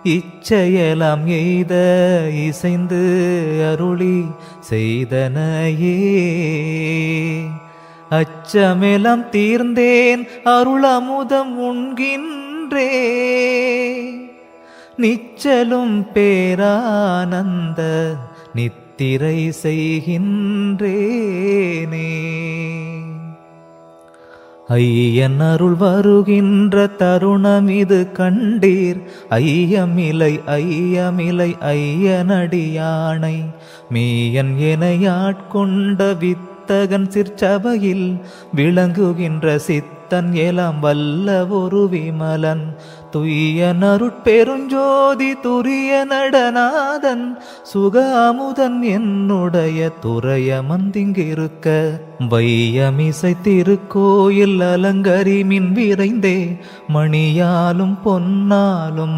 இச்செயலாம் எய்த இசைந்து அருளி செய்தனையே. அச்சமெல்லாம் தீர்ந்தேன் அருளமுதம் உண்கின்றே, நிச்சலும் பேரானந்த நித்திரை செய்கின்றேனே. ஐயன் அருள் வருகின்ற தருணம் இது கண்டீர், ஐயமில்லை ஐயமில்லை ஐயனடியானை மீயன் எனையாட்கொண்ட வித்தகன் சிற்சபையில் விளங்குகின்ற சித்தன் எலாம் வல்ல ஒரு விமலன் துய்யனருட்பெருஞ்சோதி துரிய நடநாதன் சுக அமுதன் என்னுடைய துறையமந்திங்கிருக்க வையமிசை திருக்கோயில் அலங்கரி மின் விரைந்தே மணியாலும் பொன்னாலும்